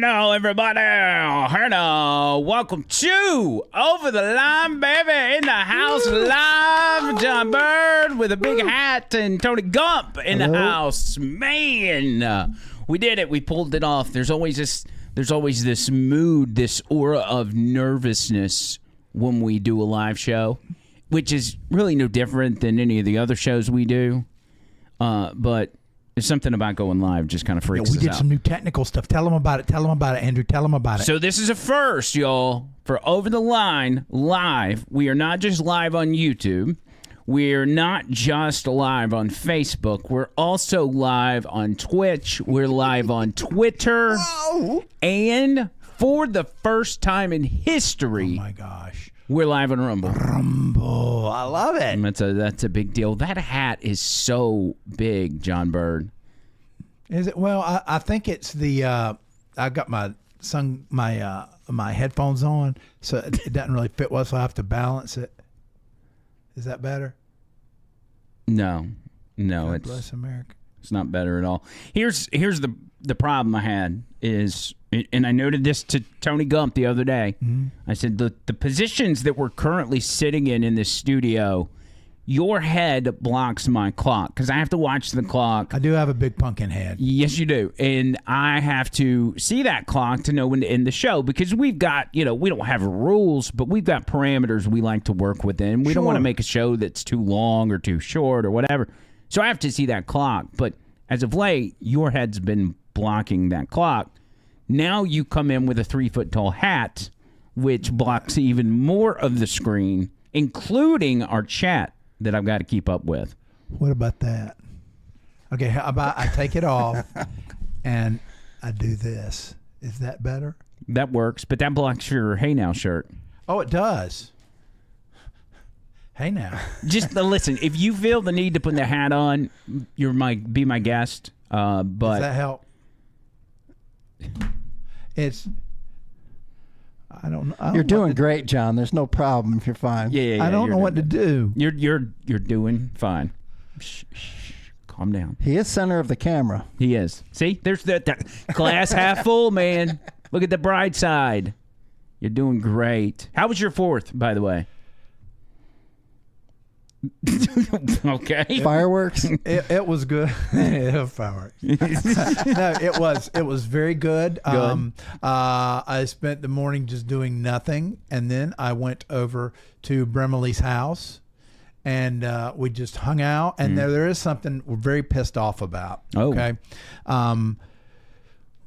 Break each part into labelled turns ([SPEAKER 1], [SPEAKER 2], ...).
[SPEAKER 1] Hello, everybody. Hello. Welcome to Over the Line, baby. In the house live. John Bird with a big hat and Tony Gump in the house. Man, we did it. We pulled it off. There's always this mood, this aura of nervousness when we do a live show, which is really no different than any of the other shows we do. But there's something about going live just kind of freaks us out.
[SPEAKER 2] We did some new technical stuff. Tell them about it. Tell them about it, Andrew. Tell them about it.
[SPEAKER 1] So this is a first, y'all, for Over the Line live. We are not just live on YouTube. We're not just live on Facebook. We're also live on Twitch. We're live on Twitter.
[SPEAKER 2] Whoa.
[SPEAKER 1] And for the first time in history,
[SPEAKER 2] Oh, my gosh.
[SPEAKER 1] we're live on Rumble.
[SPEAKER 2] Rumble. I love it.
[SPEAKER 1] And that's a big deal. That hat is so big, John Bird.
[SPEAKER 2] Is it? Well, I think it's the I got my headphones on, so it doesn't really fit well, so I have to balance it. Is that better?
[SPEAKER 1] No,
[SPEAKER 2] God bless America.
[SPEAKER 1] It's not better at all. Here's the problem I had is, and I noted this to Tony Gump the other day. Mm-hmm. I said the positions that we're currently sitting in this studio, your head blocks my clock because I have to watch the clock.
[SPEAKER 2] I do have a big pumpkin head.
[SPEAKER 1] Yes, you do. And I have to see that clock to know when to end the show because we've got, we don't have rules, but we've got parameters we like to work within. We don't want to make a show that's too long or too short or whatever. So I have to see that clock. But as of late, your head's been blocking that clock. Now you come in with a 3-foot-tall hat, which blocks even more of the screen, including our chat that I've got to keep up with.
[SPEAKER 2] What about that? Okay, how about I take it off and I do this? Is that better?
[SPEAKER 1] That works, but that blocks your Hey Now shirt.
[SPEAKER 2] Oh, it does. Hey now.
[SPEAKER 1] Just listen, if you feel the need to put the hat on, be my guest. But
[SPEAKER 2] does that help? I don't know.
[SPEAKER 3] You're doing great, John. There's no problem if you're fine.
[SPEAKER 1] Yeah.
[SPEAKER 2] I don't know what to do.
[SPEAKER 1] You're doing fine. Shh, calm down.
[SPEAKER 3] He is center of the camera.
[SPEAKER 1] He is. See, there's that glass half full, man. Look at the bright side. You're doing great. How was your 4th, by the way? Okay.
[SPEAKER 3] Fireworks.
[SPEAKER 2] It was good. Fireworks. No, it was very good. I spent the morning just doing nothing, and then I went over to Bremley's house, and we just hung out. And there is something we're very pissed off about.
[SPEAKER 1] Oh.
[SPEAKER 2] Okay.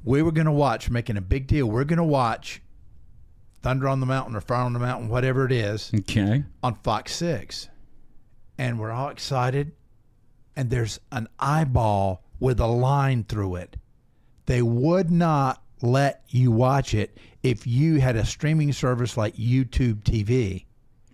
[SPEAKER 2] We were going to watch, making a big deal. We're going to watch Thunder on the Mountain or Fire on the Mountain, whatever it is,
[SPEAKER 1] okay,
[SPEAKER 2] on Fox 6. And we're all excited, and there's an eyeball with a line through it. They would not let you watch it if you had a streaming service like YouTube TV.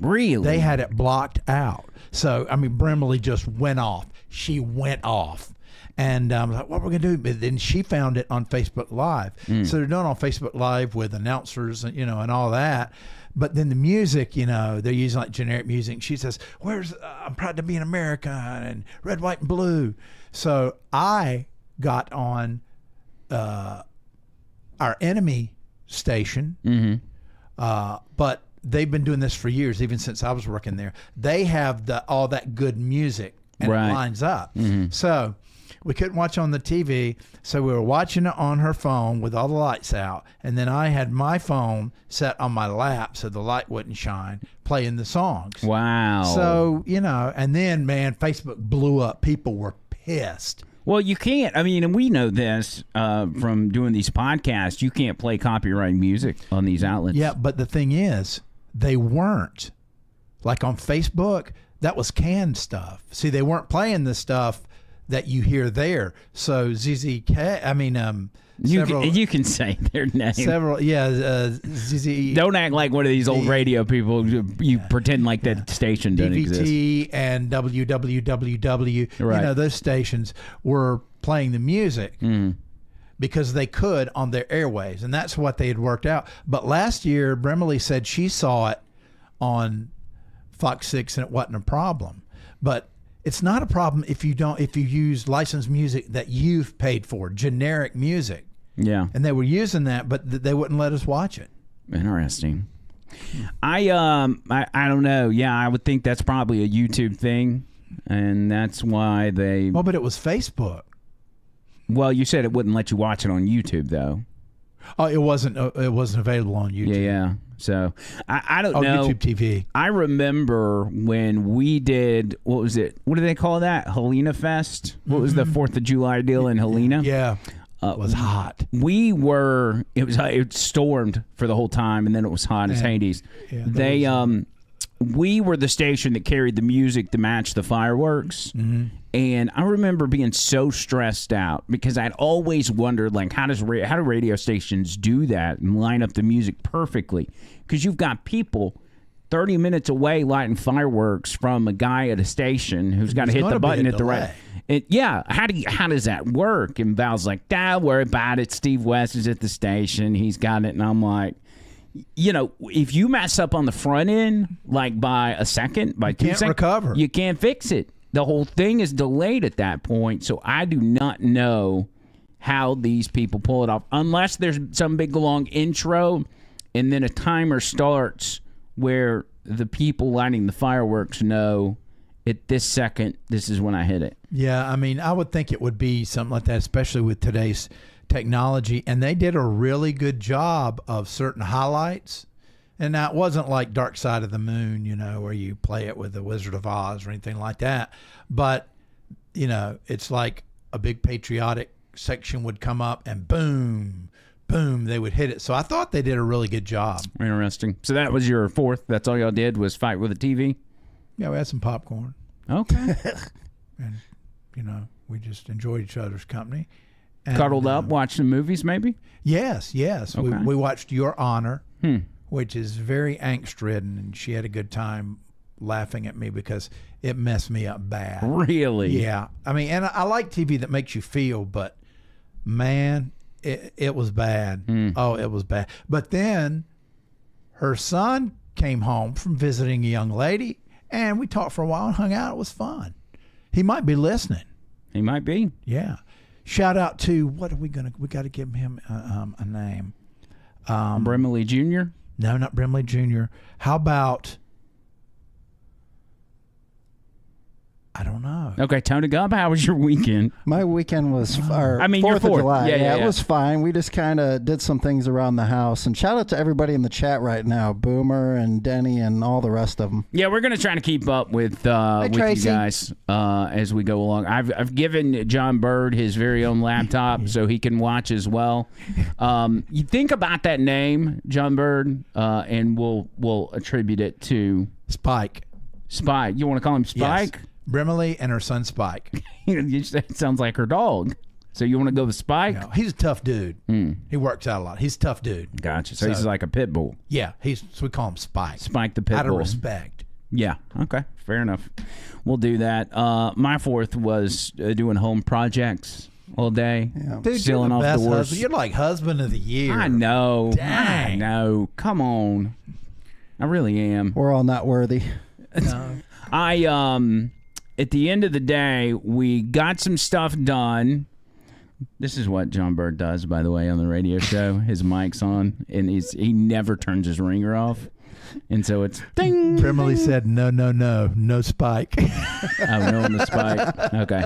[SPEAKER 1] Really?
[SPEAKER 2] They had it blocked out. So, Brimley just went off. She went off. And I was like, what are we going to do? But then she found it on Facebook Live. So they're doing it on Facebook Live with announcers, and all that. But then the music, they're using like generic music. She says, I'm proud to be an American and red, white, and blue. So I got on our enemy station. Mm-hmm. But they've been doing this for years, even since I was working there. They have all that good music, and
[SPEAKER 1] right.
[SPEAKER 2] It lines up.
[SPEAKER 1] Mm-hmm.
[SPEAKER 2] So we couldn't watch on the TV, so we were watching it on her phone with all the lights out, and then I had my phone set on my lap so the light wouldn't shine, playing the songs.
[SPEAKER 1] Wow.
[SPEAKER 2] So, and then, man, Facebook blew up. People were pissed.
[SPEAKER 1] Well, you can't. And we know this from doing these podcasts. You can't play copyright music on these outlets.
[SPEAKER 2] Yeah, but the thing is, they weren't. Like on Facebook, that was canned stuff. See, they weren't playing the stuff that you hear there. So ZZK,
[SPEAKER 1] you can say their name.
[SPEAKER 2] ZZ.
[SPEAKER 1] Don't act like one of these old radio people. You pretend like that station doesn't exist.
[SPEAKER 2] DVT and WWWW.
[SPEAKER 1] Right.
[SPEAKER 2] Those stations were playing the music because they could on their airwaves, and that's what they had worked out. But last year, Bremley said she saw it on Fox 6 and it wasn't a problem. But it's not a problem if you use licensed music that you've paid for, generic music.
[SPEAKER 1] Yeah.
[SPEAKER 2] And they were using that, but they wouldn't let us watch it.
[SPEAKER 1] Interesting. I don't know. Yeah, I would think that's probably a YouTube thing, and that's why they.
[SPEAKER 2] Well, but it was Facebook.
[SPEAKER 1] Well, you said it wouldn't let you watch it on YouTube, though.
[SPEAKER 2] Oh, it wasn't. It wasn't available on YouTube.
[SPEAKER 1] Yeah. So I don't know.
[SPEAKER 2] YouTube TV.
[SPEAKER 1] I remember when we did, what was it? What do they call that? Helena Fest? What was the 4th of July deal in Helena?
[SPEAKER 2] Yeah. It was hot.
[SPEAKER 1] It stormed for the whole time, and then it was hot as Hades.
[SPEAKER 2] Yeah,
[SPEAKER 1] we were the station that carried the music to match the fireworks. Mm-hmm. And I remember being so stressed out because I'd always wondered, like, how do radio stations do that and line up the music perfectly? Because you've got people 30 minutes away lighting fireworks from a guy at a station who's got to hit the button at the right. How does that work? And Val's like, don't worry about it. Steve West is at the station. He's got it. And I'm like, if you mess up on the front end, like by a second, by 2 seconds,
[SPEAKER 2] recover.
[SPEAKER 1] You can't fix it. The whole thing is delayed at that point. So I do not know how these people pull it off unless there's some big long intro and then a timer starts where the people lighting the fireworks know at this second, this is when I hit it.
[SPEAKER 2] Yeah, I mean, I would think it would be something like that, especially with today's technology. And they did a really good job of certain highlights. And now it wasn't like Dark Side of the Moon, where you play it with the Wizard of Oz or anything like that. But, it's like a big patriotic section would come up and boom, boom, they would hit it. So I thought they did a really good job.
[SPEAKER 1] Interesting. So that was your 4th. That's all y'all did was fight with a TV?
[SPEAKER 2] Yeah, we had some popcorn.
[SPEAKER 1] Okay.
[SPEAKER 2] And, we just enjoyed each other's company. And,
[SPEAKER 1] Cuddled up, watched some movies maybe?
[SPEAKER 2] Yes.
[SPEAKER 1] Okay.
[SPEAKER 2] We watched Your Honor, which is very angst-ridden, and she had a good time laughing at me because it messed me up bad.
[SPEAKER 1] Really?
[SPEAKER 2] Yeah. I mean, and I like TV that makes you feel, but, man, it was bad. Oh, it was bad. But then her son came home from visiting a young lady, and we talked for a while and hung out. It was fun. He might be listening.
[SPEAKER 1] He might be.
[SPEAKER 2] Yeah. Shout out to, we got to give him a name.
[SPEAKER 1] Brimley Jr.?
[SPEAKER 2] No, not Brimley Jr. How about, I don't know.
[SPEAKER 1] Okay, Tony Gump, how was your weekend?
[SPEAKER 3] My weekend was
[SPEAKER 1] your
[SPEAKER 3] 4th of July.
[SPEAKER 1] Yeah,
[SPEAKER 3] It was fine. We just kind of did some things around the house. And shout out to everybody in the chat right now, Boomer and Denny and all the rest of them.
[SPEAKER 1] Yeah, we're gonna try to keep up with you guys as we go along. I've given John Bird his very own laptop so he can watch as well. You think about that name, John Bird, and we'll attribute it to
[SPEAKER 2] Spike.
[SPEAKER 1] Spike. You want to call him Spike?
[SPEAKER 2] Yes. Brimley and her son Spike.
[SPEAKER 1] It sounds like her dog. So you want to go with Spike?
[SPEAKER 2] No, he's a tough dude. He works out a lot. He's a tough dude.
[SPEAKER 1] Gotcha. So he's like a pit bull.
[SPEAKER 2] Yeah, so we call him Spike.
[SPEAKER 1] Spike the pit
[SPEAKER 2] out
[SPEAKER 1] bull.
[SPEAKER 2] of respect.
[SPEAKER 1] Yeah. Okay. Fair enough. We'll do that. My 4th was doing home projects all day.
[SPEAKER 3] Yeah.
[SPEAKER 2] Dude,
[SPEAKER 1] sealing
[SPEAKER 2] you're the
[SPEAKER 1] off
[SPEAKER 2] best
[SPEAKER 1] doors.
[SPEAKER 2] husband. You're like husband of the year.
[SPEAKER 1] I know.
[SPEAKER 2] Dang.
[SPEAKER 1] I know. Come on. I really am.
[SPEAKER 3] We're all not worthy.
[SPEAKER 2] No.
[SPEAKER 1] At the end of the day, we got some stuff done. This is what John Bird does, by the way, on the radio show. His mic's on, and he never turns his ringer off. And so it's ding.
[SPEAKER 2] Brimley said, no Spike.
[SPEAKER 1] Oh, no on the Spike. Okay.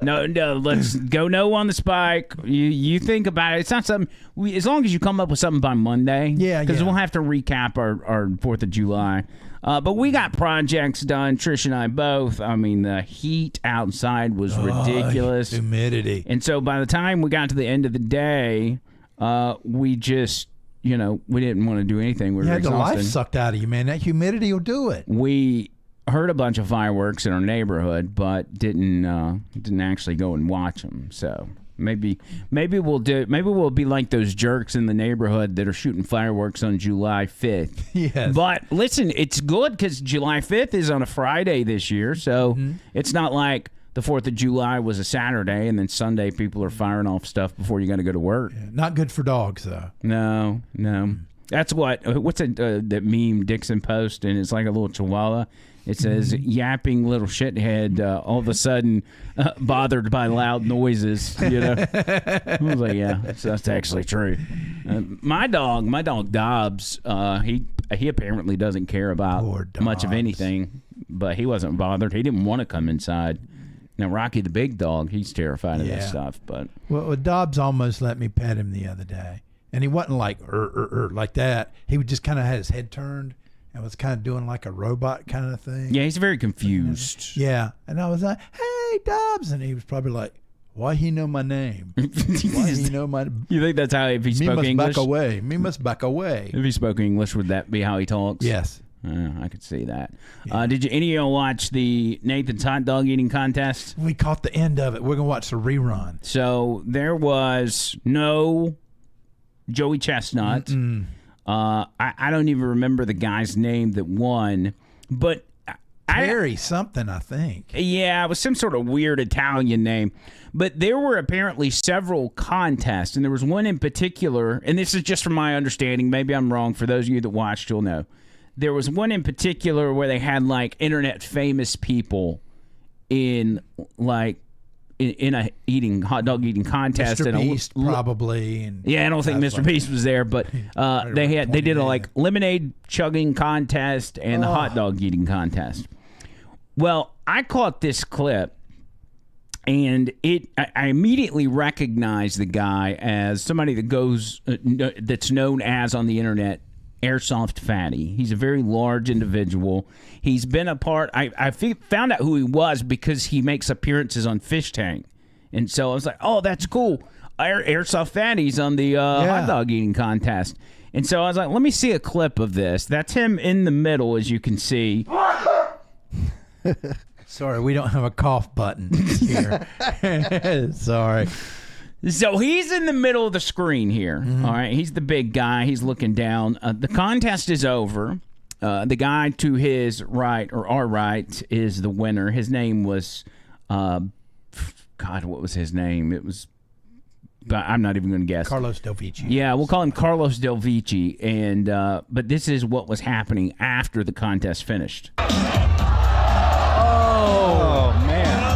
[SPEAKER 1] No, let's go no on the Spike. You think about it. It's not something, as long as you come up with something by Monday.
[SPEAKER 2] Yeah,
[SPEAKER 1] because
[SPEAKER 2] yeah.
[SPEAKER 1] we'll have to recap our 4th of July. But we got projects done, Trish and I both. I mean, the heat outside was ridiculous.
[SPEAKER 2] Humidity.
[SPEAKER 1] And so by the time we got to the end of the day, we just, we didn't want to do anything. We were
[SPEAKER 2] had the
[SPEAKER 1] exhausted.
[SPEAKER 2] life sucked out of you, man. That humidity will do it.
[SPEAKER 1] We heard a bunch of fireworks in our neighborhood, but didn't actually go and watch them. So maybe we'll be like those jerks in the neighborhood that are shooting fireworks on July 5th.
[SPEAKER 2] Yes.
[SPEAKER 1] But listen, it's good because July 5th is on a Friday this year, so it's not like the 4th of July was a Saturday and then Sunday people are firing off stuff before you got to go to work.
[SPEAKER 2] Yeah, not good for dogs, though.
[SPEAKER 1] No. That's what's that meme Dixon post, and it's like a little chihuahua, It says yapping little shithead. All of a sudden, bothered by loud noises. You know, I was like, yeah, so that's actually true. My dog Dobbs. He apparently doesn't care about much of anything, but he wasn't bothered. He didn't want to come inside. Now Rocky the big dog, he's terrified of this stuff. But
[SPEAKER 2] well, Dobbs almost let me pet him the other day, and he wasn't like like that. He would just kind of had his head turned and was kind of doing like a robot kind of thing.
[SPEAKER 1] yeah, he's very confused.
[SPEAKER 2] Yeah, and I was like, "Hey, Dobbs," and he was probably like, "Why he know my name? Why he know my?"
[SPEAKER 1] You think that's how if he
[SPEAKER 2] Me
[SPEAKER 1] spoke
[SPEAKER 2] must
[SPEAKER 1] English?
[SPEAKER 2] back away. Me must back away.
[SPEAKER 1] If he spoke English, would that be how he talks?
[SPEAKER 2] Yes.
[SPEAKER 1] I could see that. Did you any of y'all watch the Nathan's hot dog eating contest?
[SPEAKER 2] We caught the end of it. We're gonna watch the rerun.
[SPEAKER 1] So there was no Joey Chestnut. I don't even remember the guy's name that won, but
[SPEAKER 2] Harry something, I think.
[SPEAKER 1] yeah, it was some sort of weird Italian name. But there were apparently several contests, and there was one in particular, and this is just from my understanding. Maybe I'm wrong. For those of you that watched, you'll know. There was one in particular where they had like internet famous people in like in a hot dog eating contest.
[SPEAKER 2] Mr.
[SPEAKER 1] and
[SPEAKER 2] Beast probably. And
[SPEAKER 1] yeah, I don't think Mr. Beast was there, but they did a like lemonade chugging contest and the hot dog eating contest. Well, I caught this clip, and I immediately recognized the guy as somebody that goes that's known as on the internet Airsoft Fatty. He's a very large individual. He's been a part. I found out who he was because he makes appearances on Fish Tank, and so I was like, "Oh, that's cool." Airsoft Fatty's on the hot dog eating contest, and so I was like, "Let me see a clip of this." That's him in the middle, as you can see.
[SPEAKER 2] Sorry, we don't have a cough button here. Sorry.
[SPEAKER 1] So he's in the middle of the screen here. All right, he's the big guy. He's looking down. The contest is over. The guy to his right, or our right, is the winner. His name was, God, what was his name? It was, I'm not even going to guess.
[SPEAKER 2] Carlos Del Vici.
[SPEAKER 1] Yeah, we'll call him Carlos Del Vici. And but this is what was happening after the contest finished.
[SPEAKER 3] Oh, man.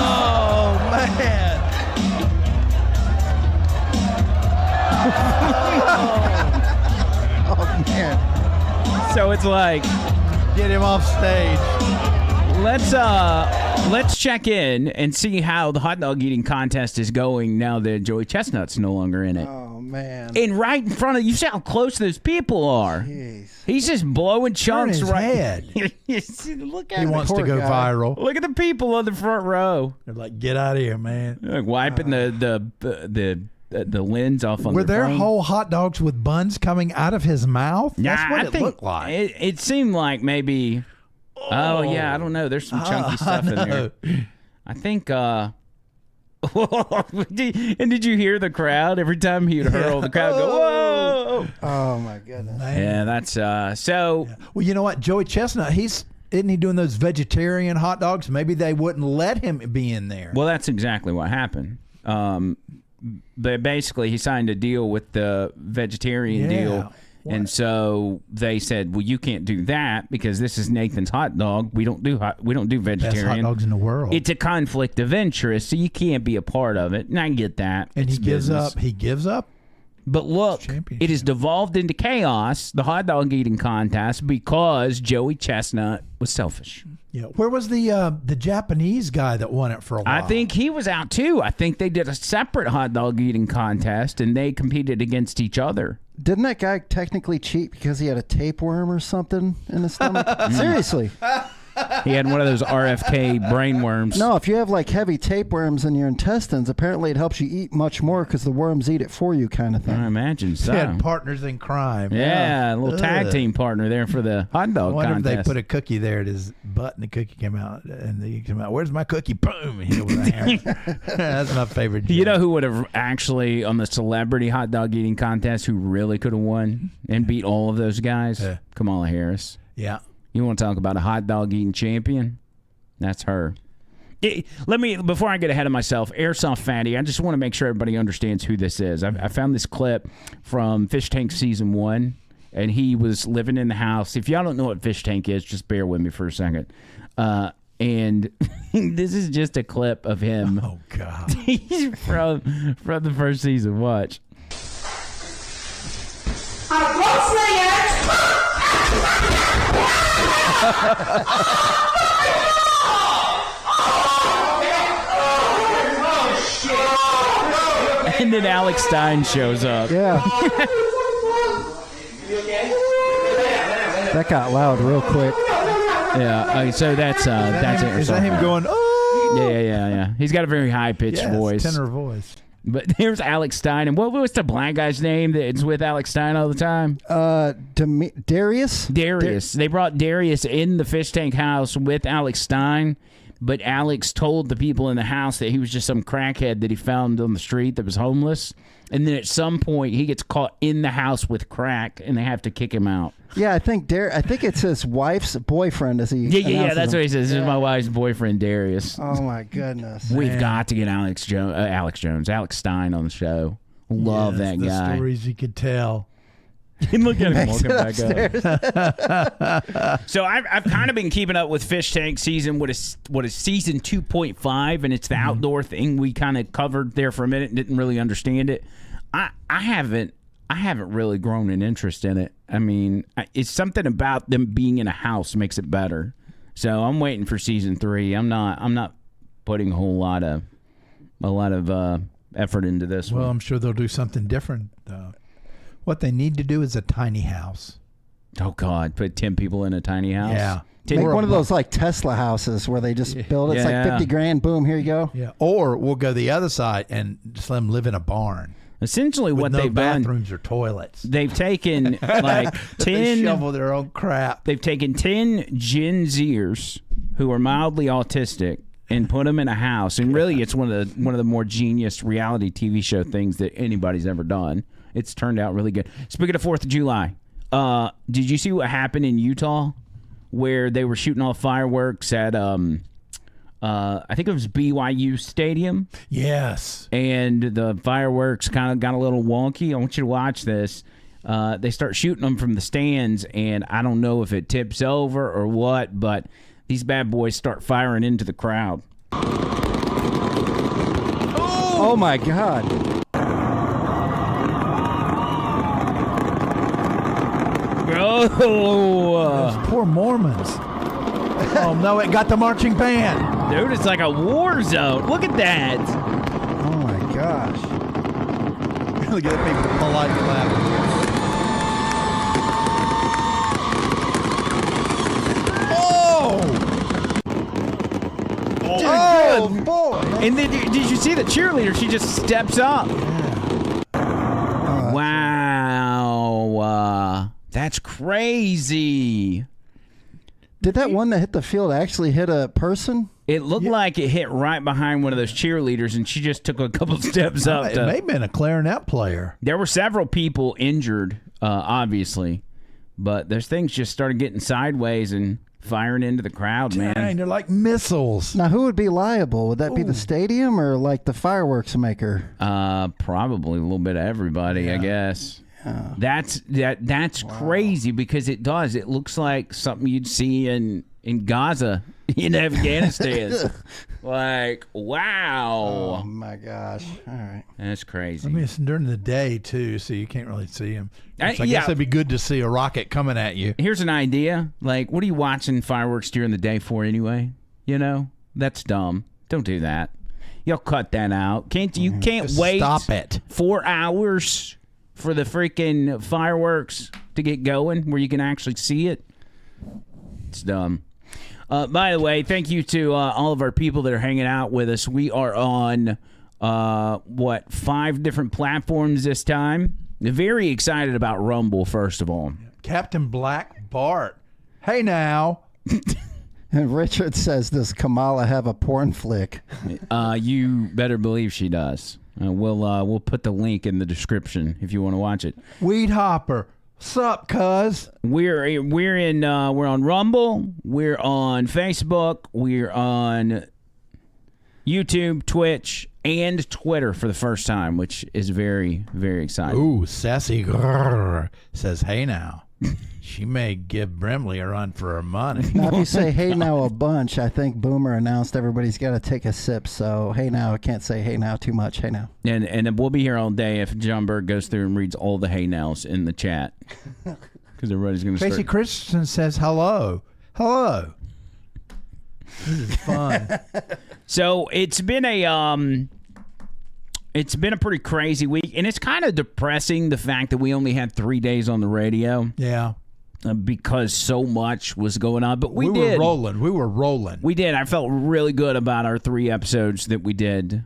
[SPEAKER 3] Oh, man.
[SPEAKER 1] So it's like,
[SPEAKER 2] Get him off stage.
[SPEAKER 1] let's check in and see how the hot dog eating contest is going now that Joey Chestnut's no longer in it.
[SPEAKER 3] Oh, man.
[SPEAKER 1] And right in front of you, see how close those people are.
[SPEAKER 3] Jeez.
[SPEAKER 1] He's just blowing chunks
[SPEAKER 2] his
[SPEAKER 1] right.
[SPEAKER 2] head.
[SPEAKER 1] Look at
[SPEAKER 2] He
[SPEAKER 1] him.
[SPEAKER 2] wants to
[SPEAKER 3] poor
[SPEAKER 2] go
[SPEAKER 3] guy.
[SPEAKER 2] viral.
[SPEAKER 1] Look at the people on the front row.
[SPEAKER 2] They're like, get out of here, man.
[SPEAKER 1] Like wiping the lens off on
[SPEAKER 2] Were
[SPEAKER 1] their
[SPEAKER 2] there
[SPEAKER 1] phone.
[SPEAKER 2] whole hot dogs with buns coming out of his mouth? That's
[SPEAKER 1] Nah,
[SPEAKER 2] what
[SPEAKER 1] I
[SPEAKER 2] it
[SPEAKER 1] think
[SPEAKER 2] looked like.
[SPEAKER 1] It seemed like maybe. Oh yeah, I don't know. There's some chunky stuff in there. I think. And did you hear the crowd every time he would hurl? The crowd go, "Whoa!"
[SPEAKER 3] Oh, my goodness.
[SPEAKER 1] Yeah, that's so.
[SPEAKER 2] Well, you know what? Joey Chestnut, isn't he doing those vegetarian hot dogs? Maybe they wouldn't let him be in there.
[SPEAKER 1] Well, that's exactly what happened. But basically, he signed a deal with the vegetarian deal. And so they said, "Well, you can't do that because this is Nathan's hot dog. We don't do
[SPEAKER 2] Best
[SPEAKER 1] vegetarian.
[SPEAKER 2] hot dogs in the world."
[SPEAKER 1] It's a conflict of interest, so you can't be a part of it." And I get that.
[SPEAKER 2] and
[SPEAKER 1] It's
[SPEAKER 2] he gives
[SPEAKER 1] business.
[SPEAKER 2] up. He gives up.
[SPEAKER 1] But look,
[SPEAKER 2] Championship.
[SPEAKER 1] it has devolved into chaos, the hot dog eating contest, because Joey Chestnut was selfish.
[SPEAKER 2] Yeah. Where was the Japanese guy that won it for a while?
[SPEAKER 1] I think he was out too. I think they did a separate hot dog eating contest, and they competed against each other.
[SPEAKER 3] Didn't that guy technically cheat because he had a tapeworm or something in his stomach? Seriously.
[SPEAKER 1] He had one of those RFK brain worms.
[SPEAKER 3] No, if you have like heavy tapeworms in your intestines, apparently it helps you eat much more because the worms eat it for you, kind of
[SPEAKER 1] I
[SPEAKER 3] thing.
[SPEAKER 1] imagine so.
[SPEAKER 2] He had partners in crime.
[SPEAKER 1] Yeah, a little tag
[SPEAKER 2] Ugh.
[SPEAKER 1] team partner there for the hot
[SPEAKER 2] I
[SPEAKER 1] dog
[SPEAKER 2] wonder if
[SPEAKER 1] contest.
[SPEAKER 2] they put a cookie there at his butt, and the cookie came out, and he came out. Where's my cookie? Boom! And hit it with a hammer. That's my favorite. Joke.
[SPEAKER 1] You know who would have actually on the celebrity hot dog eating contest who really could have won and beat all of those guys?
[SPEAKER 2] Yeah.
[SPEAKER 1] Kamala Harris.
[SPEAKER 2] Yeah.
[SPEAKER 1] You want to talk about a hot dog eating champion? That's her. Let me, before I get ahead of myself, Airsoft Fatty, I just want to make sure everybody understands who this is. I found this clip from Fish Tank Season 1, and he was living in the house. If y'all don't know what fish tank is, just bear with me for a second. And this is just a clip of him.
[SPEAKER 2] Oh God!
[SPEAKER 1] He's from the first season. Watch. And then Alex Stein shows up.
[SPEAKER 3] Yeah. That got loud real quick.
[SPEAKER 1] Yeah. So that's it.
[SPEAKER 2] Is that him going? Oh.
[SPEAKER 1] Yeah. He's got a very high pitched voice.
[SPEAKER 2] Tenor voice.
[SPEAKER 1] But there's Alex Stein, and what was the black guy's name that's with Alex Stein all the time?
[SPEAKER 3] Darius.
[SPEAKER 1] They brought Darius in the fish tank house with Alex Stein, but Alex told the people in the house that he was just some crackhead that he found on the street that was homeless. And then at some point, he gets caught in the house with crack, and they have to kick him out.
[SPEAKER 3] Yeah, I think it's his wife's boyfriend. As he
[SPEAKER 1] yeah, that's what he says. This is my wife's boyfriend, Darius.
[SPEAKER 3] Oh my goodness!
[SPEAKER 1] We've got to get Alex Stein on the show. Love that guy.
[SPEAKER 2] The stories he could tell.
[SPEAKER 1] Look at him walking back up. So I've kind of been keeping up with Fish Tank season. What is season 2.5, and it's the outdoor thing we kind of covered there for a minute and didn't really understand it. I haven't really grown an interest in it. I mean, it's something about them being in a house makes it better. So I'm waiting for season 3. I'm not putting a lot of effort into this one.
[SPEAKER 2] Well, I'm sure they'll do something different. What they need to do is a tiny house.
[SPEAKER 1] Oh God, put 10 people in a tiny house.
[SPEAKER 2] Yeah.
[SPEAKER 3] Make one of those like Tesla houses where they just build it. It's like 50 grand. Boom, here you go.
[SPEAKER 2] Yeah. Or we'll go the other side and just let them live in a barn.
[SPEAKER 1] Essentially, what they've done,
[SPEAKER 2] bathrooms or toilets.
[SPEAKER 1] They've taken like 10.
[SPEAKER 2] They shovel their own crap.
[SPEAKER 1] They've taken 10 Gen Zers who are mildly autistic and put them in a house. And really, it's one of the more genius reality TV show things that anybody's ever done. It's turned out really good. Speaking of 4th of July, did you see what happened in Utah where they were shooting off fireworks at I think it was BYU Stadium?
[SPEAKER 2] Yes.
[SPEAKER 1] And the fireworks kind of got a little wonky. I want you to watch this. They start shooting them from the stands, and I don't know if it tips over or what, but these bad boys start firing into the crowd.
[SPEAKER 3] Oh my God.
[SPEAKER 1] Oh,
[SPEAKER 2] those poor Mormons. Oh no, it got the marching band.
[SPEAKER 1] Dude, it's like a war zone. Look at that.
[SPEAKER 3] Oh my gosh.
[SPEAKER 2] Look at the people politely laughing.
[SPEAKER 3] Oh boy.
[SPEAKER 1] And then did you see the cheerleader? She just steps up.
[SPEAKER 3] Yeah.
[SPEAKER 1] Wow. That's crazy.
[SPEAKER 3] Did that one that hit the field actually hit a person?
[SPEAKER 1] It looked like it hit right behind one of those cheerleaders, and she just took a couple steps up.
[SPEAKER 2] It may have been a clarinet player.
[SPEAKER 1] There were several people injured, obviously, but those things just started getting sideways and firing into the crowd, man.
[SPEAKER 2] Dang, they're like missiles.
[SPEAKER 3] Now, who would be liable? Would that be the stadium or like the fireworks maker?
[SPEAKER 1] Probably a little bit of everybody, I guess. That's crazy because it does. It looks like something you'd see in Gaza, in Afghanistan. Like, wow.
[SPEAKER 3] Oh my gosh! All right,
[SPEAKER 1] that's crazy.
[SPEAKER 2] I mean, it's during the day too, so you can't really see them. I
[SPEAKER 1] yeah.
[SPEAKER 2] guess it'd be good to see a rocket coming at you.
[SPEAKER 1] Here's an idea. Like, what are you watching fireworks during the day for anyway? You know, that's dumb. Don't do that. You'll cut that out. Can't
[SPEAKER 2] Just
[SPEAKER 1] wait.
[SPEAKER 2] Stop it.
[SPEAKER 1] 4 hours for the freaking fireworks to get going where you can actually see it. It's dumb. By the way, thank you to all of our people that are hanging out with us. We are on 5 different platforms this time. Very excited about Rumble, first of all.
[SPEAKER 2] Captain Black Bart. Hey now.
[SPEAKER 3] And Richard says, "Does Kamala have a porn flick?"
[SPEAKER 1] You better believe she does. We'll put the link in the description if you want to watch it.
[SPEAKER 2] Weed Hopper. Sup, cuz?
[SPEAKER 1] We're on Rumble. We're on Facebook. We're on YouTube, Twitch, and Twitter for the first time, which is very, very exciting.
[SPEAKER 2] Ooh, Sassy grrr, says, hey now. She may give Brimley a run for her money.
[SPEAKER 3] Now, if you say hey now a bunch, I think Boomer announced everybody's got to take a sip. So hey now, I can't say hey now too much. Hey now.
[SPEAKER 1] And we'll be here all day if John Bird goes through and reads all the hey nows in the chat. Because everybody's going to
[SPEAKER 2] Tracy
[SPEAKER 1] start.
[SPEAKER 2] Christensen says hello. Hello. This is fun.
[SPEAKER 1] So it's been a pretty crazy week, and it's kind of depressing the fact that we only had 3 days on the radio.
[SPEAKER 2] Yeah.
[SPEAKER 1] Because so much was going on, but we
[SPEAKER 2] were rolling. We were rolling.
[SPEAKER 1] We did. I felt really good about our 3 episodes that we did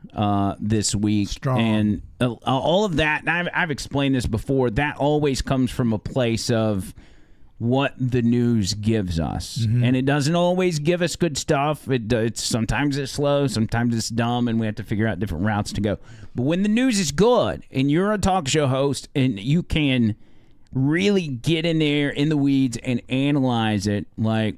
[SPEAKER 1] this week.
[SPEAKER 2] Strong.
[SPEAKER 1] And all of that, and I've explained this before, that always comes from a place of what the news gives us.
[SPEAKER 2] Mm-hmm.
[SPEAKER 1] And it doesn't always give us good stuff. Sometimes it's slow, sometimes it's dumb, and we have to figure out different routes to go. But when the news is good, and you're a talk show host, and you can really get in there in the weeds and analyze it, like,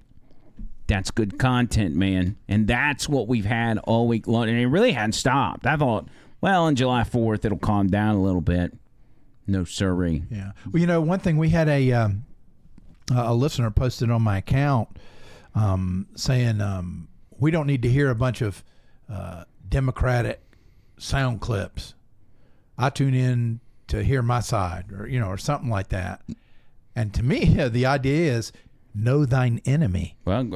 [SPEAKER 1] that's good content, man. And that's what we've had all week long. And it really hadn't stopped. I thought, well, on July 4th, it'll calm down a little bit. No siree.
[SPEAKER 2] Yeah. Well, one thing, we had a listener posted on my account saying we don't need to hear a bunch of Democratic sound clips. I tune in to hear my side, or something like that. And to me, the idea is know thine enemy.
[SPEAKER 1] Well,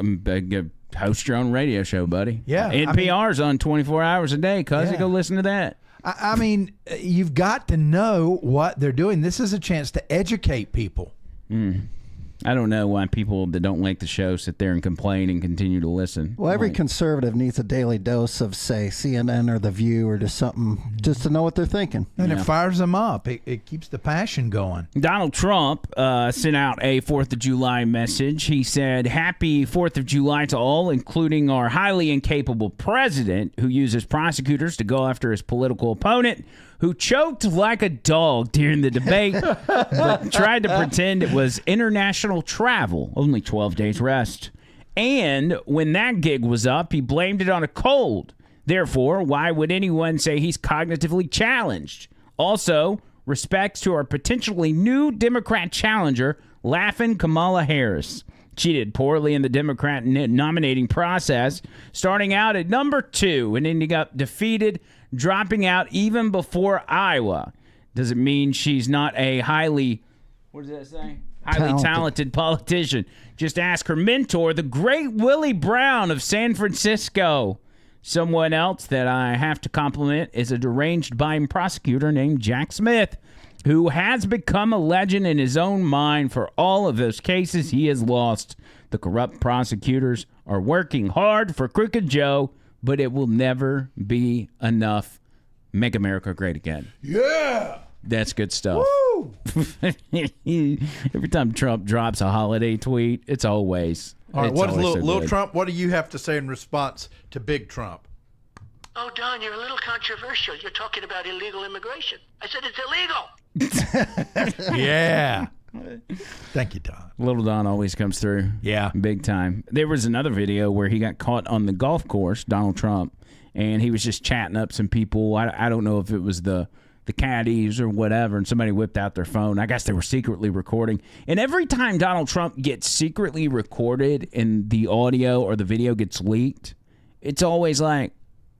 [SPEAKER 1] host your own radio show, buddy.
[SPEAKER 2] Yeah.
[SPEAKER 1] NPR's on 24 hours a day, cuz.
[SPEAKER 2] Yeah.
[SPEAKER 1] Go listen to that.
[SPEAKER 2] I mean, you've got to know what they're doing. This is a chance to educate people.
[SPEAKER 1] I don't know why people that don't like the show sit there and complain and continue to listen.
[SPEAKER 3] Well, every conservative needs a daily dose of, say, CNN or The View or just something, just to know what they're thinking.
[SPEAKER 2] And it fires them up. It keeps the passion going.
[SPEAKER 1] Donald Trump sent out a 4th of July message. He said, "Happy 4th of July to all, including our highly incapable president who uses prosecutors to go after his political opponent, who choked like a dog during the debate, but tried to pretend it was international travel, only 12 days rest. And when that gig was up, he blamed it on a cold. Therefore, why would anyone say he's cognitively challenged? Also, respects to our potentially new Democrat challenger, laughing Kamala Harris. She did poorly in the Democrat nominating process, starting out at number 2 and ending up defeated, dropping out even before Iowa. Does it mean she's not a highly talented politician? Just ask her mentor, the great Willie Brown of San Francisco. Someone else that I have to compliment is a deranged Biden prosecutor named Jack Smith, who has become a legend in his own mind for all of those cases he has lost. The corrupt prosecutors are working hard for Crooked Joe, but it will never be enough. Make America great again."
[SPEAKER 2] Yeah.
[SPEAKER 1] That's good stuff.
[SPEAKER 2] Woo!
[SPEAKER 1] Every time Trump drops a holiday tweet, it's always.
[SPEAKER 2] All right,
[SPEAKER 1] it's
[SPEAKER 2] what is
[SPEAKER 1] always so
[SPEAKER 2] little
[SPEAKER 1] good.
[SPEAKER 2] Trump? What do you have to say in response to Big Trump?
[SPEAKER 4] "Oh, Don, you're a little controversial. You're talking about illegal immigration." I said, "It's illegal."
[SPEAKER 2] Yeah. Thank you, Don.
[SPEAKER 1] Little Don always comes through.
[SPEAKER 2] Yeah.
[SPEAKER 1] Big time. There was another video where he got caught on the golf course, Donald Trump, and he was just chatting up some people. I don't know if it was the caddies or whatever, and somebody whipped out their phone. I guess they were secretly recording. And every time Donald Trump gets secretly recorded and the audio or the video gets leaked, it's always like,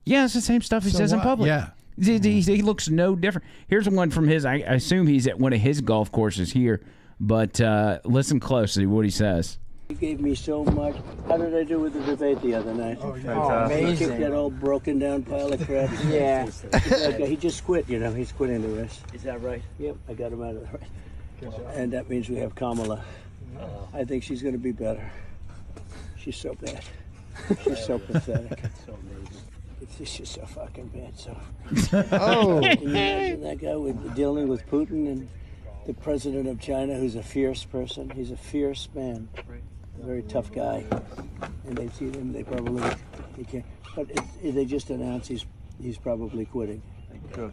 [SPEAKER 1] yeah, it's the same stuff he says in public.
[SPEAKER 2] Yeah.
[SPEAKER 1] He looks no different. Here's one from his, I assume he's at one of his golf courses here, but listen closely what he says.
[SPEAKER 5] He gave me so much. How did I do with the debate the other night?
[SPEAKER 6] Oh,
[SPEAKER 5] He
[SPEAKER 6] amazing.
[SPEAKER 5] kicked that old broken down pile of crap.
[SPEAKER 6] Yeah.
[SPEAKER 5] He just quit, he's quitting the race.
[SPEAKER 6] Is that right?
[SPEAKER 5] Yep, I got him out of the race. And that means we have Kamala. I think she's going to be better. She's so bad. She's so pathetic. So amazing. It's just so fucking bad. So.
[SPEAKER 3] Oh.
[SPEAKER 5] Can you imagine that guy dealing with Putin and the president of China, who's a fierce person? He's a fierce man, a very tough guy. And they see him, they probably he can't. But they just announced he's probably quitting. Good.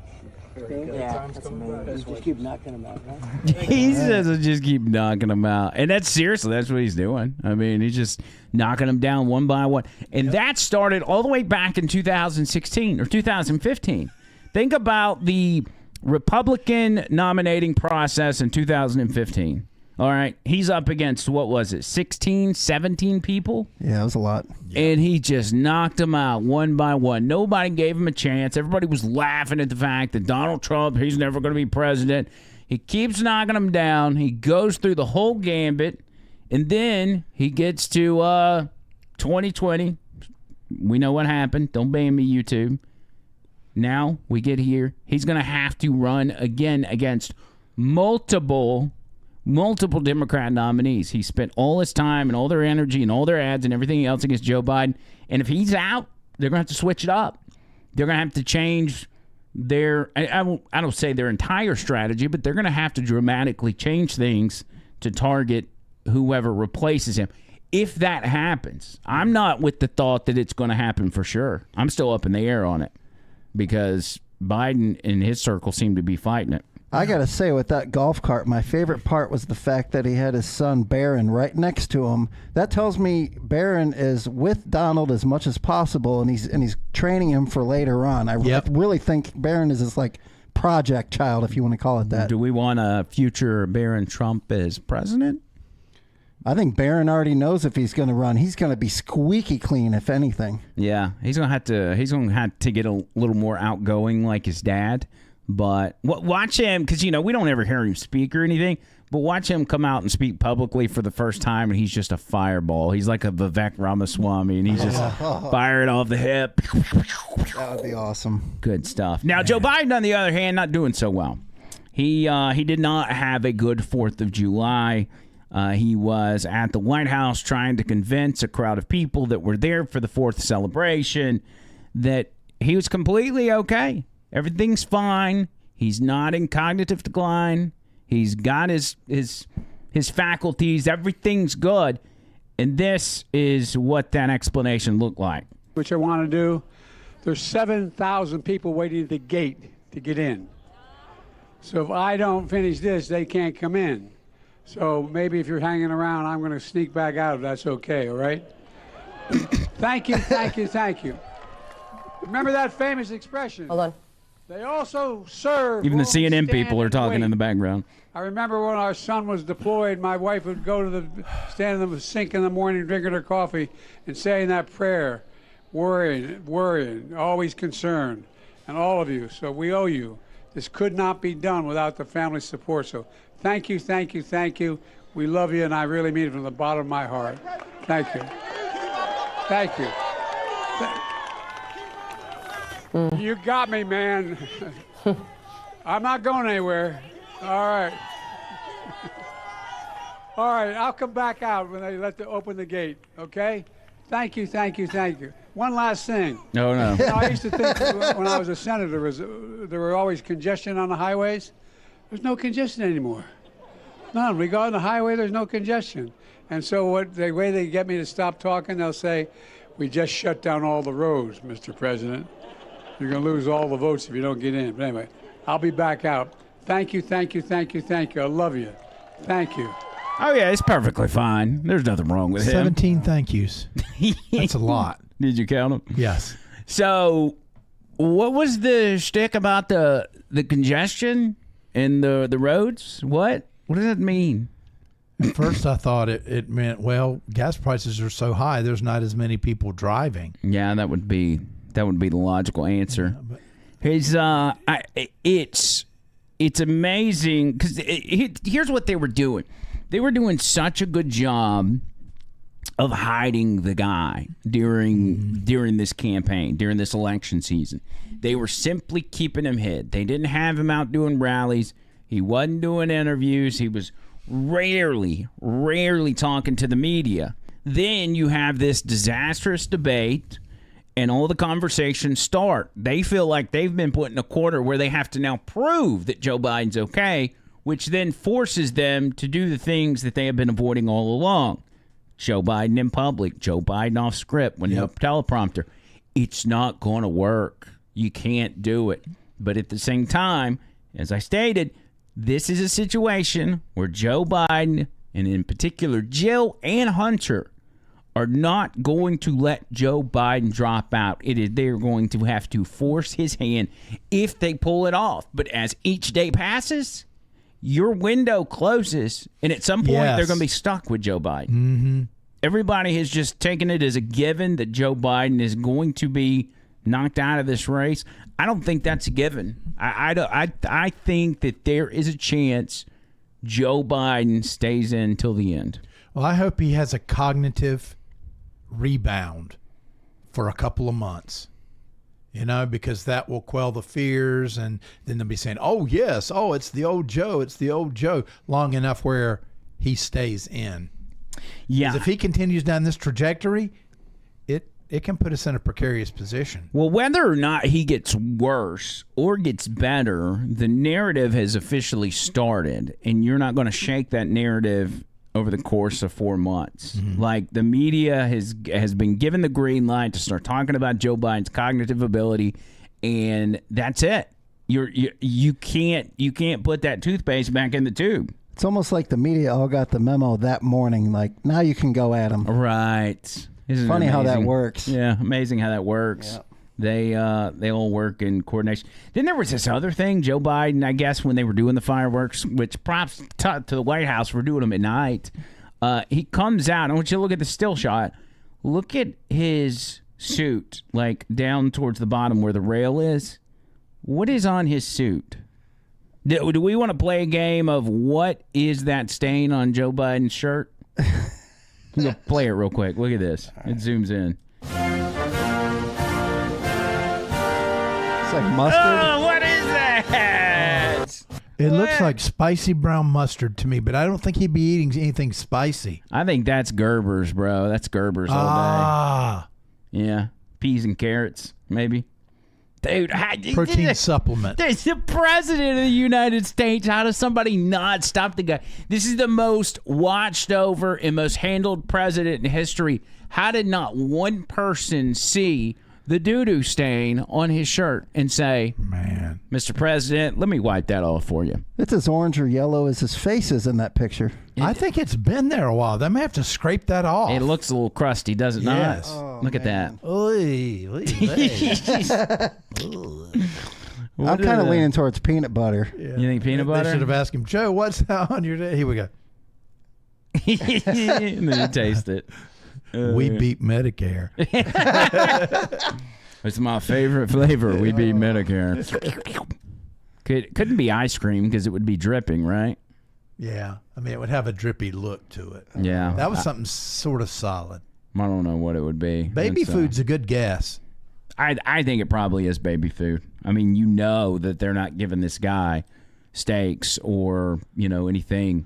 [SPEAKER 5] Yeah, that's amazing. Just keep knocking them out, right?
[SPEAKER 1] He says he'll just keep knocking them out. And that's seriously, that's what he's doing. I mean, he's just knocking them down one by one. And that started all the way back in 2016 or 2015. Think about the Republican nominating process in 2015. All right. He's up against, what was it, 16, 17 people?
[SPEAKER 3] Yeah, it was a lot.
[SPEAKER 1] And he just knocked them out one by one. Nobody gave him a chance. Everybody was laughing at the fact that Donald Trump, he's never going to be president. He keeps knocking them down. He goes through the whole gambit. And then he gets to 2020. We know what happened. Don't ban me, YouTube. Now we get here. He's going to have to run again against multiple Democrat nominees. He spent all his time and all their energy and all their ads and everything else against Joe Biden. And if he's out, they're going to have to switch it up. They're going to have to change their, I don't say their entire strategy, but they're going to have to dramatically change things to target whoever replaces him. If that happens, I'm not with the thought that it's going to happen for sure. I'm still up in the air on it because Biden and his circle seem to be fighting it.
[SPEAKER 3] I got to say, with that golf cart, my favorite part was the fact that he had his son Barron right next to him. That tells me Barron is with Donald as much as possible, and he's training him for later on. I really think Barron is his like project child, if you want to call it that.
[SPEAKER 1] Do we want a future Barron Trump as president?
[SPEAKER 3] I think Barron already knows if he's going to run. He's going to be squeaky clean, if anything.
[SPEAKER 1] Yeah, he's going to have to get a little more outgoing like his dad. But watch him, because, we don't ever hear him speak or anything, but watch him come out and speak publicly for the first time, and he's just a fireball. He's like a Vivek Ramaswamy, and he's just firing off the hip.
[SPEAKER 3] That would be awesome.
[SPEAKER 1] Good stuff. Now, Joe Biden, on the other hand, not doing so well. He did not have a good 4th of July. He was at the White House trying to convince a crowd of people that were there for the 4th celebration that he was completely okay. Everything's fine. He's not in cognitive decline. He's got his faculties. Everything's good. And this is what that explanation looked like.
[SPEAKER 6] Which I want to do. There's 7,000 people waiting at the gate to get in. So if I don't finish this, they can't come in. So maybe if you're hanging around, I'm going to sneak back out if that's okay, all right? Thank you, thank you, thank you. Remember that famous expression?
[SPEAKER 7] Hold on.
[SPEAKER 6] They also serve.
[SPEAKER 1] Even the CNN people are talking in the background.
[SPEAKER 6] I remember when our son was deployed, my wife would go to stand in the sink in the morning, drinking her coffee, and saying that prayer, worrying, always concerned, and all of you. So we owe you. This could not be done without the family support. So thank you, thank you, thank you. We love you, and I really mean it from the bottom of my heart. Thank you. Thank you. You got me, man. I'm not going anywhere. All right. All right, I'll come back out when they open the gate, okay? Thank you, thank you, thank you. One last thing.
[SPEAKER 1] Oh, no.
[SPEAKER 6] I used to think when I was a senator, there were always congestion on the highways. There's no congestion anymore. None. We go on the highway, there's no congestion. And so the way they get me to stop talking, they'll say, we just shut down all the roads, Mr. President. You're going to lose all the votes if you don't get in. But anyway, I'll be back out. Thank you, thank you, thank you, thank you. I love you. Thank you.
[SPEAKER 1] Oh, yeah, it's perfectly fine. There's nothing wrong with him.
[SPEAKER 2] 17 thank yous. That's a lot.
[SPEAKER 1] Did you count them?
[SPEAKER 2] Yes.
[SPEAKER 1] So what was the shtick about the congestion in the roads? What does that mean?
[SPEAKER 2] At first, I thought it meant, well, gas prices are so high, there's not as many people driving.
[SPEAKER 1] Yeah, that would be the logical answer. Yeah, it's amazing because here's what they were doing. They were doing such a good job of hiding the guy during this campaign, during this election season. They were simply keeping him hid. They didn't have him out doing rallies. He wasn't doing interviews. He was rarely talking to the media. Then you have this disastrous debate, and all the conversations start. They feel like they've been put in a corner where they have to now prove that Joe Biden's okay, which then forces them to do the things that they have been avoiding all along. Joe Biden in public, Joe Biden off script when you have a teleprompter. It's not going to work. You can't do it. But at the same time, as I stated, this is a situation where Joe Biden, and in particular Jill and Hunter, are not going to let Joe Biden drop out. They're going to have to force his hand if they pull it off. But as each day passes, your window closes, and at some point they're going to be stuck with Joe Biden. Mm-hmm. Everybody has just taken it as a given that Joe Biden is going to be knocked out of this race. I don't think that's a given. I think that there is a chance Joe Biden stays in till the end.
[SPEAKER 2] Well, I hope he has a cognitive rebound for a couple of months, because that will quell the fears, and then they'll be saying, oh, yes, it's the old Joe, long enough where he stays in.
[SPEAKER 1] Yeah.
[SPEAKER 2] 'Cause if he continues down this trajectory, it can put us in a precarious position.
[SPEAKER 1] Well, whether or not he gets worse or gets better, the narrative has officially started, and you're not going to shake that narrative over the course of 4 months. Mm-hmm. Like, the media has been given the green light to start talking about Joe Biden's cognitive ability, and that's it. You can't put that toothpaste back in the tube.
[SPEAKER 3] It's almost like the media all got the memo that morning. Like, now you can go at him.
[SPEAKER 1] Right. Isn't
[SPEAKER 3] Funny
[SPEAKER 1] it
[SPEAKER 3] how that
[SPEAKER 1] amazing?
[SPEAKER 3] works.
[SPEAKER 1] Yeah, amazing how that works. Yeah. They all work in coordination. Then there was this other thing, Joe Biden, I guess, when they were doing the fireworks, which props to the White House for doing them at night. He comes out. I want you to look at the still shot. Look at his suit, like down towards the bottom where the rail is. What is on his suit? Do we want to play a game of what is that stain on Joe Biden's shirt? We'll play it real quick. Look at this. It zooms in.
[SPEAKER 3] It's like mustard.
[SPEAKER 1] Oh, what is that?
[SPEAKER 2] It looks like spicy brown mustard to me, but I don't think he'd be eating anything spicy.
[SPEAKER 1] I think that's Gerber's, bro. That's Gerber's all day.
[SPEAKER 2] Ah,
[SPEAKER 1] Yeah. Peas and carrots, maybe. Dude,
[SPEAKER 2] protein supplement.
[SPEAKER 1] There's the president of the United States. How does somebody not stop the guy? This is the most watched over and most handled president in history. How did not one person see the doo-doo stain on his shirt and say,
[SPEAKER 2] Man,
[SPEAKER 1] Mr. President, let me wipe that off for you?
[SPEAKER 3] It's as orange or yellow as his face is in that picture.
[SPEAKER 2] I think it's been there a while. They may have to scrape that off.
[SPEAKER 1] It looks a little crusty, does it
[SPEAKER 2] Yes.
[SPEAKER 1] not? Look at that.
[SPEAKER 2] Oy, oy, oy.
[SPEAKER 3] I'm kind of leaning towards peanut butter.
[SPEAKER 1] You think peanut
[SPEAKER 2] They
[SPEAKER 1] butter?
[SPEAKER 2] should have asked him, Joe, what's on your day? Here we go.
[SPEAKER 1] And then you taste it.
[SPEAKER 2] We beat Medicare.
[SPEAKER 1] It's my favorite flavor. We beat Medicare. Couldn't be ice cream because it would be dripping, right?
[SPEAKER 2] Yeah. I mean, it would have a drippy look to it.
[SPEAKER 1] Yeah.
[SPEAKER 2] That was something sort of solid.
[SPEAKER 1] I don't know what it would be.
[SPEAKER 2] Baby
[SPEAKER 1] It's,
[SPEAKER 2] food's a good guess.
[SPEAKER 1] I think it probably is baby food. I mean, that they're not giving this guy steaks or, anything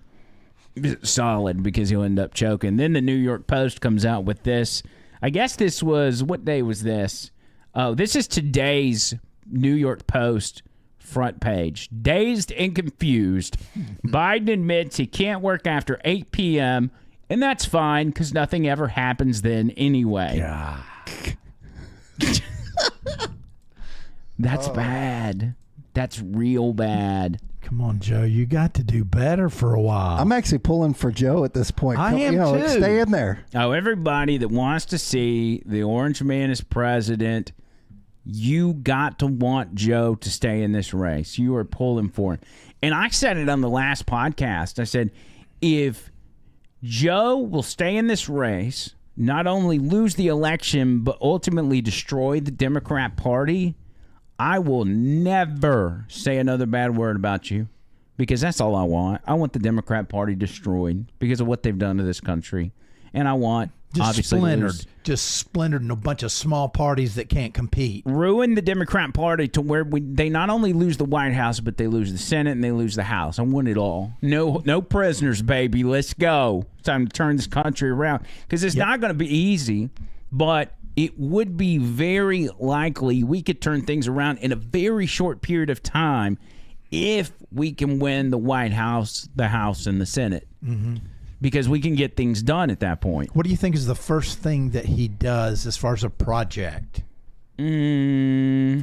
[SPEAKER 1] solid because he'll end up choking. Then the New York Post comes out with this. I guess this was, what day was this? Oh, this is today's New York Post front page. Dazed and confused. Biden admits he can't work after 8 p.m., and that's fine because nothing ever happens then anyway.
[SPEAKER 2] Yeah.
[SPEAKER 1] That's bad. That's real bad.
[SPEAKER 2] Come on, Joe. You got to do better for a while.
[SPEAKER 3] I'm actually pulling for Joe at this point.
[SPEAKER 2] I am too.
[SPEAKER 3] Stay in there.
[SPEAKER 1] Oh, everybody that wants to see the Orange Man as president, you got to want Joe to stay in this race. You are pulling for him. And I said it on the last podcast. I said, if Joe will stay in this race, not only lose the election, but ultimately destroy the Democrat Party, I will never say another bad word about you, because that's all I want. I want the Democrat Party destroyed because of what they've done to this country. And I want, obviously,
[SPEAKER 2] just splintered in a bunch of small parties that can't compete.
[SPEAKER 1] ruin the Democrat Party to where they not only lose the White House, but they lose the Senate and they lose the House. I want it all. No prisoners, baby. Let's go. It's time to turn this country around, because it's not going to be easy, but it would be very likely we could turn things around in a very short period of time if we can win the White House, the House, and the Senate. Mm-hmm. Because we can get things done at that point.
[SPEAKER 2] What do you think is the first thing that he does as far as a project?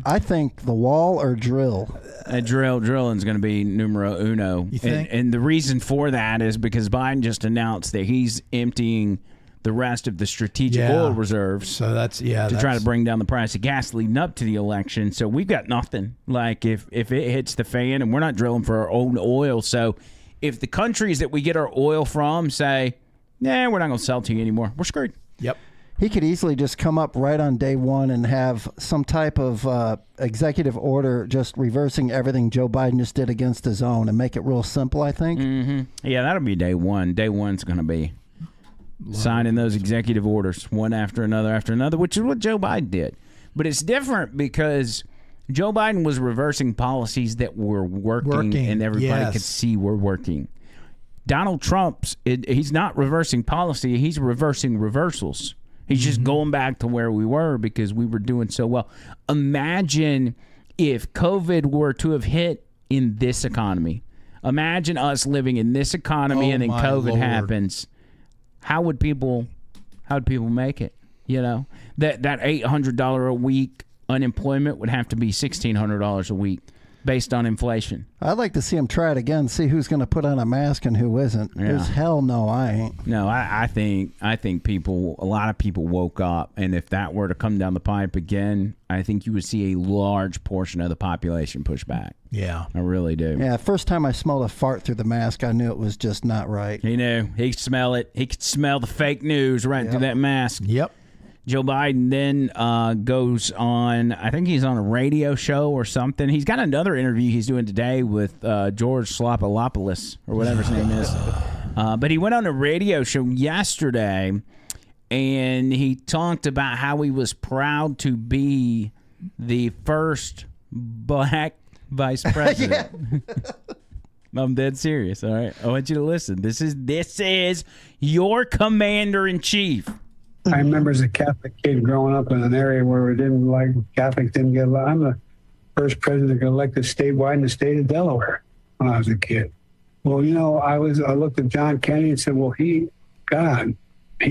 [SPEAKER 3] I think the wall or drill.
[SPEAKER 1] Drilling's going to be numero uno.
[SPEAKER 2] You think?
[SPEAKER 1] And the reason for that is because Biden just announced that he's emptying the rest of the strategic oil reserves.
[SPEAKER 2] So that's
[SPEAKER 1] try to bring down the price of gas leading up to the election. So we've got nothing. Like if it hits the fan, and we're not drilling for our own oil. So if the countries that we get our oil from say, nah, we're not going to sell to you anymore, we're screwed.
[SPEAKER 2] Yep.
[SPEAKER 3] He could easily just come up right on day one and have some type of executive order just reversing everything Joe Biden just did against his own and make it real simple, I think.
[SPEAKER 1] Mm-hmm. Yeah, that'll be day one. Day one's going to be signing those executive orders one after another, which is what Joe Biden did. But it's different because Joe Biden was reversing policies that were working and everybody could see were working. Donald Trump's, he's not reversing policy. He's reversing reversals. He's just going back to where we were because we were doing so well. Imagine if COVID were to have hit in this economy. Imagine us living in this economy and then COVID happens. How would people make it? You know, that $800 a week unemployment would have to be $1,600 a week based on inflation.
[SPEAKER 3] I'd like to see him try it again, see who's going to put on a mask and who isn't.
[SPEAKER 1] Yeah.
[SPEAKER 3] There's hell no, I ain't.
[SPEAKER 1] No, I think a lot of people woke up, and if that were to come down the pipe again, I think you would see a large portion of the population push back.
[SPEAKER 2] Yeah.
[SPEAKER 1] I really do.
[SPEAKER 3] Yeah, first time I smelled a fart through the mask, I knew it was just not right.
[SPEAKER 1] He knew. He could smell it. He could smell the fake news right through that mask.
[SPEAKER 2] Yep.
[SPEAKER 1] Joe Biden then goes on, I think he's on a radio show or something. He's got another interview he's doing today with George Slopolopoulos, or whatever his name is. But he went on a radio show yesterday, and he talked about how he was proud to be the first black vice president. I'm dead serious, all right? I want you to listen. This is your commander-in-chief.
[SPEAKER 6] I remember as a Catholic kid growing up in an area where Catholics didn't get elected. I'm the first president that got elected statewide in the state of Delaware when I was a kid. Well, you know, I looked at John Kennedy and said, well, he got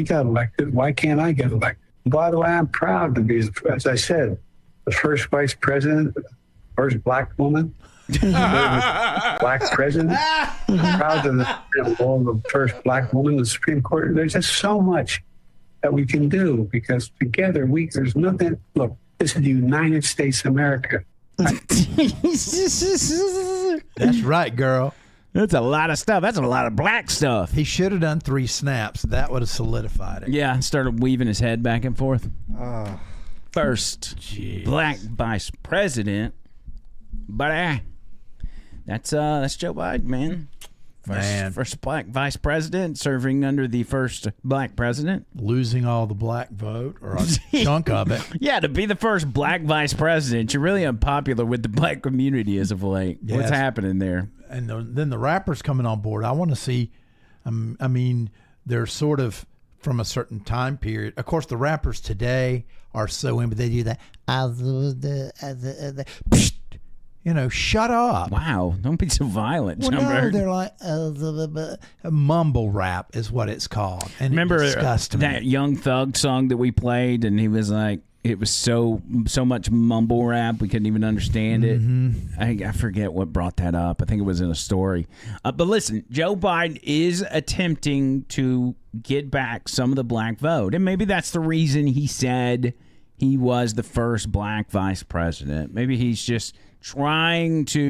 [SPEAKER 6] elected. Why can't I get elected? By the way, I'm proud to be, as I said, the first vice president, first black woman, black president. I'm proud to be the first black woman in the Supreme Court. There's just so much that we can do because together there's nothing. Look, this is the United States of America.
[SPEAKER 2] That's right, girl.
[SPEAKER 1] That's a lot of stuff. That's a lot of black stuff.
[SPEAKER 2] He should have done 3 snaps. That would have solidified it.
[SPEAKER 1] Yeah, and started weaving his head back and forth. First black vice president, but that's Joe Biden, man. First black vice president serving under the first black president.
[SPEAKER 2] Losing all the black vote, or a chunk of it.
[SPEAKER 1] Yeah, to be the first black vice president, you're really unpopular with the black community as of late.
[SPEAKER 2] Yes.
[SPEAKER 1] What's happening there?
[SPEAKER 2] And then the rappers coming on board. I want to see, I mean, they're sort of from a certain time period. Of course, the rappers today are so in, but they do that. You know, shut up.
[SPEAKER 1] Wow, don't be so violent.
[SPEAKER 2] Well, no, they're like mumble rap is what it's called. And
[SPEAKER 1] remember
[SPEAKER 2] it disgusts me.
[SPEAKER 1] that Young Thug song that we played, and he was like, it was so much mumble rap we couldn't even understand it. I forget what brought that up. I think it was in a story. But listen, Joe Biden is attempting to get back some of the black vote, and maybe that's the reason he said he was the first black vice president. Maybe he's just trying to